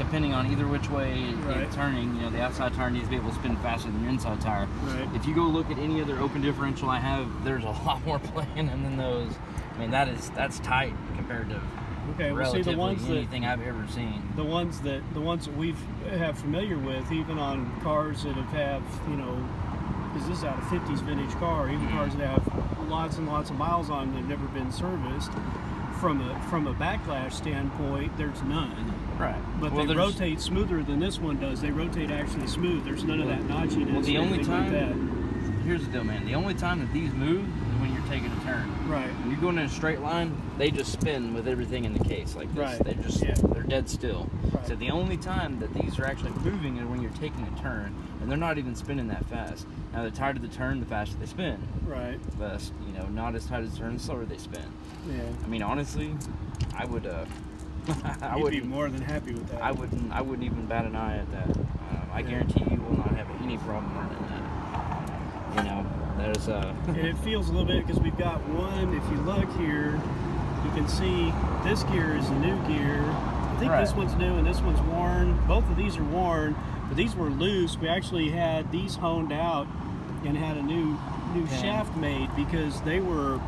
depending on either which way it's turning, the outside tire needs to be able to spin faster than your inside tire. Right. If you go look at any other open differential I have, there's a lot more play in them than those. I mean, that's tight compared to relatively anything I've ever seen. The ones that we've have familiar with, even on cars that have because this is out of 50s vintage car, even cars that have lots and lots of miles on them, they've never been serviced. From a backlash standpoint, there's none. Right. But they rotate smoother than this one does. They rotate actually smooth. There's none of that notchiness. Well, the only time, here's the deal, man. The only time that these move is when you're taking a turn. Right. When you're going in a straight line, they just spin with everything in the case like this. Right. They're dead still. Right. So the only time that these are actually moving is when you're taking a turn, and they're not even spinning that fast. Now, the tighter the turn, the faster they spin. Right. But not as tight as the turn, the slower they spin. Yeah. I mean, honestly, I would. You'd be more than happy with that. I wouldn't even bat an eye at that. I guarantee you will not have any problem running that. There's and it feels a little bit because we've got one. If you look here, you can see this gear is a new gear. I think this one's new and this one's worn. Both of these are worn, but these were loose. We actually had these honed out and had a new shaft made because they were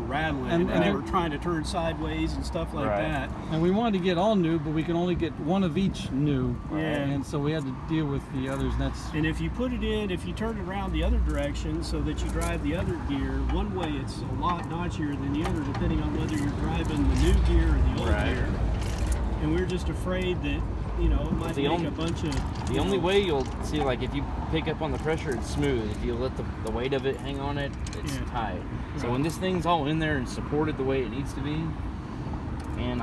rattling and they were trying to turn sideways and stuff like that. And we wanted to get all new, but we can only get one of each new. Yeah. And so we had to deal with the others. And if you put it in, if you turn it around the other direction so that you drive the other gear, one way it's a lot notchier than the other, depending on whether you're driving the new gear or the old gear. And we're just afraid that it might make a bunch of... The only way you'll see, like, if you pick up on the pressure, it's smooth. If you let the weight of it hang on it, it's tight. Right. So when this thing's all in there and supported the way it needs to be, and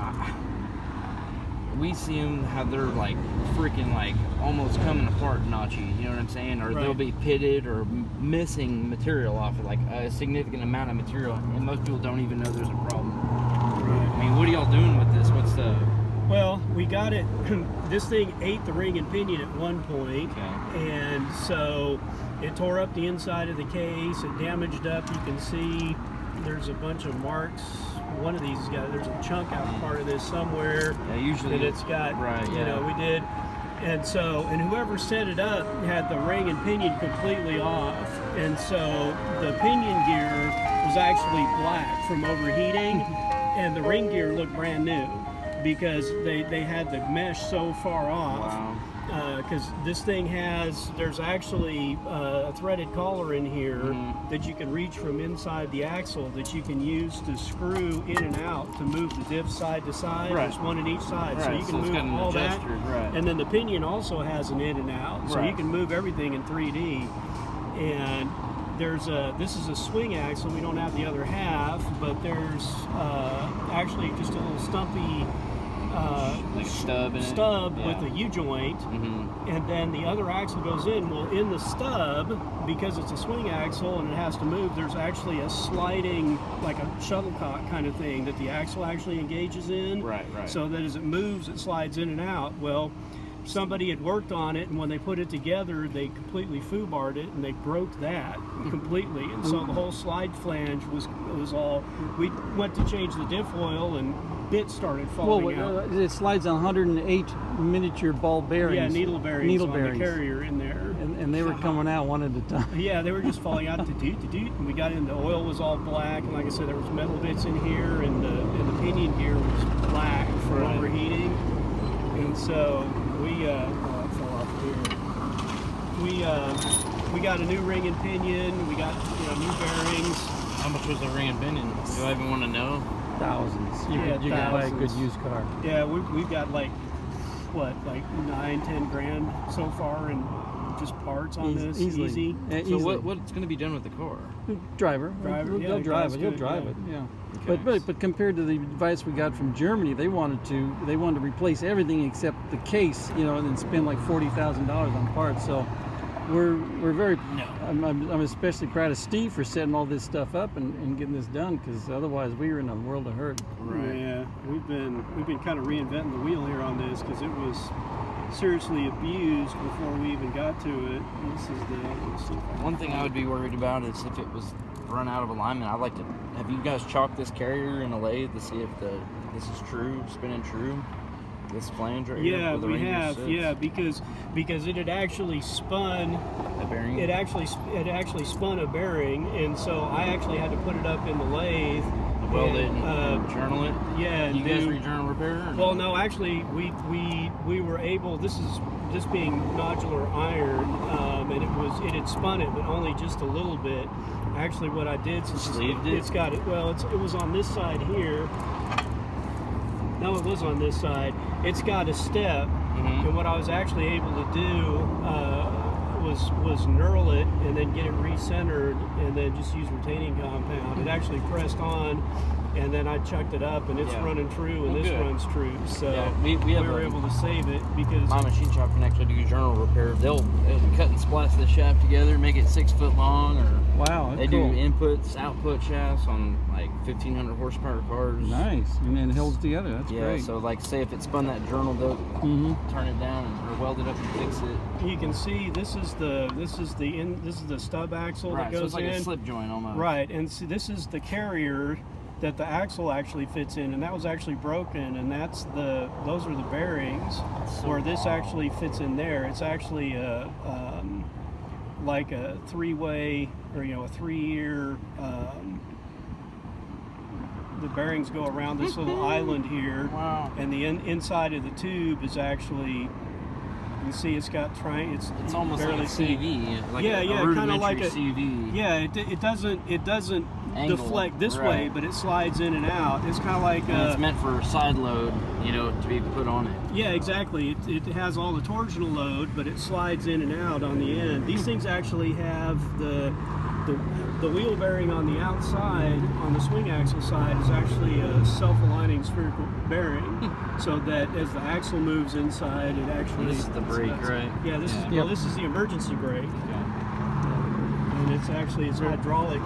we see them how they're, like, freaking, like, almost coming apart notchy, you know what I'm saying? Or they'll be pitted or missing material off it, like a significant amount of material, and most people don't even know there's a problem. Right. I mean, what are y'all doing with this? What's the... Well, we got it. This thing ate the ring and pinion at one point, and so it tore up the inside of the case. It damaged up. You can see there's a bunch of marks. One of these has got, there's a chunk out part of this somewhere. Yeah, usually it's got, we did. And so, and whoever set it up had the ring and pinion completely off. And so the pinion gear was actually black from overheating, and the ring gear looked brand new, because they had the mesh so far off. Because this thing there's actually a threaded collar in here that you can reach from inside the axle that you can use to screw in and out to move the diff side to side. There's one in each side, so you can move all that. And then the pinion also has an in and out, so you can move everything in 3D. And this is a swing axle. We don't have the other half, but there's actually just a little stumpy like stub with a U-joint, and then the other axle goes in. Well, in the stub, because it's a swing axle and it has to move, there's actually a sliding, like a shuttlecock kind of thing that the axle actually engages in, so that as it moves, it slides in and out. Well, somebody had worked on it, and when they put it together, they completely foobarred it, and they broke that completely. And so the whole slide flange was all. We went to change the diff oil, and bits started falling out. It slides on 108 miniature ball bearings. Yeah, needle bearings on the carrier in there. And they were coming out one at a time. Yeah, they were just falling out to doot. And we got in, the oil was all black, and like I said, there was metal bits in here, and the pinion gear was black from overheating. And so we fell off here. We got a new ring and pinion. We got new bearings. How much was the ring and pinion? Do I even want to know? Thousands. You can buy a good used car. Yeah, we've got like 9-10 grand so far in just parts on this. Easy. So what's going to be done with the car? Driver. They'll drive it. He'll drive it. Yeah. Okay. But compared to the advice we got from Germany, they wanted to replace everything except the case, and then spend like $40,000 on parts. So we're very. No. I'm especially proud of Steve for setting all this stuff up and getting this done, because otherwise we were in a world of hurt. Right. Yeah, we've been kind of reinventing the wheel here on this, because it was seriously abused before we even got to it. And this is one thing I would be worried about is if it was run out of alignment. I'd like to have you guys chalk this carrier in a lathe to see if this is true, spinning true. this flange right here? Yeah, we have. Yeah, because it had actually spun a bearing. It actually spun a bearing, and so I actually had to put it up in the lathe. Weld it and journal it. Yeah. You guys re-journal repair? Well, no, actually, we were able. This being nodular iron, and it had spun it, but only just a little bit. Actually, what I did, since it's got it. Well, it was on this side here. No, it was on this side. It's got a step, and what I was actually able to do was knurl it and then get it recentered, and then just use retaining compound. It actually pressed on, and then I chucked it up, and it's running true, and this runs true. So we were able to save it because my machine shop can actually do journal repair. They'll cut and splice the shaft together, make it 6 foot long, or they do inputs, output shafts on like 1,500 horsepower cars. Nice, and then it holds together. That's great. So like, say if it spun that journal, they'll turn it down or weld it up and fix it. You can see this is the stub axle that goes so it's like in. a slip joint almost. Right, and see, this is the carrier that the axle actually fits in, and that was actually broken, and those are the bearings where this actually fits in there. It's actually like a three-way, or a 3-year. The bearings go around this little island here, and the inside of the tube is actually. You can see it's got it's almost like a CV, like kind of like a CV. Yeah, it doesn't Angle, deflect this way, but it slides in and out. It's kind of like it's meant for side load, to be put on it. Yeah, exactly. It has all the torsional load, but it slides in and out on the end. These things actually have the wheel bearing on the outside, on the swing axle side, is actually a self-aligning spherical bearing, so that as the axle moves inside, it actually. This is the brake, right? Yeah, this is the emergency brake, and it's hydraulic.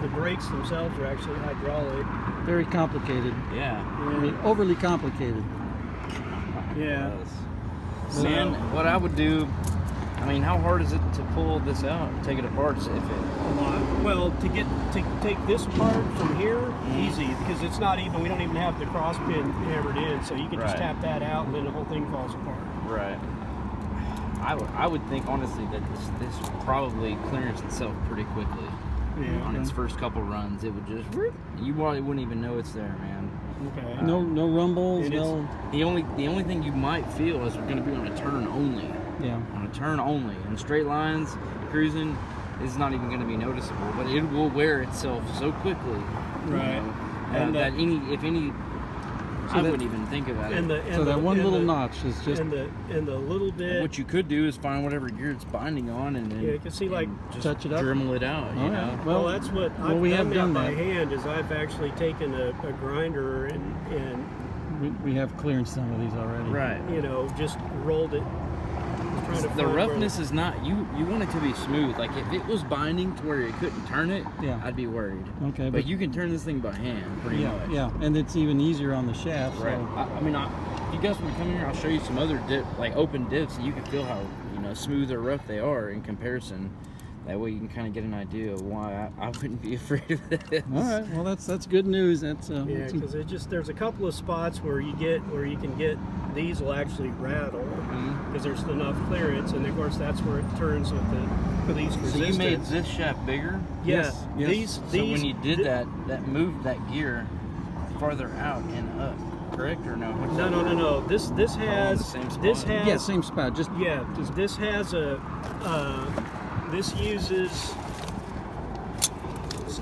The brakes themselves are actually hydraulic. Very complicated. Yeah. I mean, overly complicated. Yeah. Man, what I would do. I mean, how hard is it to pull this out and take it apart? A lot. Well, to take this apart from here, easy, because it's not even. We don't even have the cross pin hammered in, so you can just tap that out, and then the whole thing falls apart. Right. I would think honestly that this probably clearance itself pretty quickly. Yeah. On its first couple runs, it would just. You probably wouldn't even know it's there, man. Okay. No rumbles. No. The only thing you might feel is we're going to be on a turn only. Yeah. On a turn only. In straight lines, cruising is not even going to be noticeable, but it will wear itself so quickly. Right. And that I wouldn't even think about it. So that one little notch is just. And the little bit. And what you could do is find whatever gear it's binding on, and then you can see just touch it up, Dremel it out. You know. Well, that's what I've done by hand. Is I've actually taken a grinder and we have clearance some of these already. Right. Just rolled it. The roughness is not. You want it to be smooth. Like if it was binding to where you couldn't turn it, I'd be worried. Okay. But you can turn this thing by hand, pretty much. Yeah, and it's even easier on the shaft. Right. So. I mean, if you guys want to come here, I'll show you some other open diffs, and you can feel how smooth or rough they are in comparison. That way you can kind of get an idea of why I wouldn't be afraid of this. All right. Well, that's good news. That's because there's a couple of spots where you can get these will actually rattle because there's enough clearance, and of course that's where it turns with the least resistance. So you made this shaft bigger? Yes. These. So when you did that moved that gear farther out and up, correct or no? No. This has same spot. This has a. This uses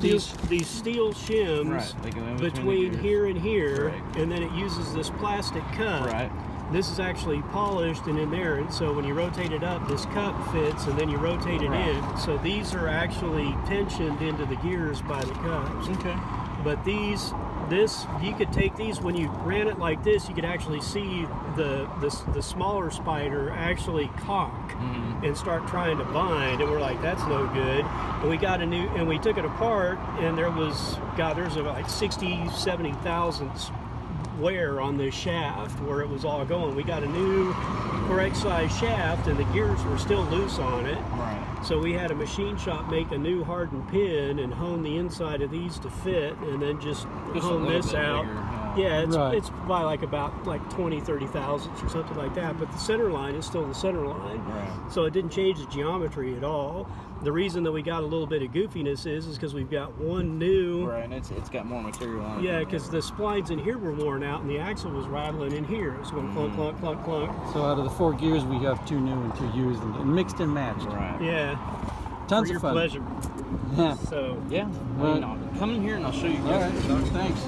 these steel shims between here and here, and then it uses this plastic cup. Right. This is actually polished and in there, and so when you rotate it up, this cup fits, and then you rotate it in. So these are actually tensioned into the gears by the cups. Okay. But you could take these, when you ran it like this, you could actually see the smaller spider actually cock and start trying to bind, and we're like, that's no good. And we got and we took it apart, and there's like 60, 70 thousandths wear on this shaft where it was all going. We got a new correct size shaft, and the gears were still loose on it. Right. So we had a machine shop make a new hardened pin and hone the inside of these to fit, and then just hone this out. Bigger, Yeah, it's Right. it's by like about like 20, 30 thousandths or something like that. But the center line is still the center line, Right. so it didn't change the geometry at all. The reason that we got a little bit of goofiness is because we've got one new. Right, and it's got more material on it. Yeah, because the splines in here were worn out and the axle was rattling in here. It was going clunk, clunk, clunk, clunk. So out of the 4 gears, we have 2 new and 2 used, and mixed and matched. Right. Yeah. Tons For of your fun. pleasure. Yeah. So. Yeah. I mean, come in here and I'll show you All guys. right. Thanks.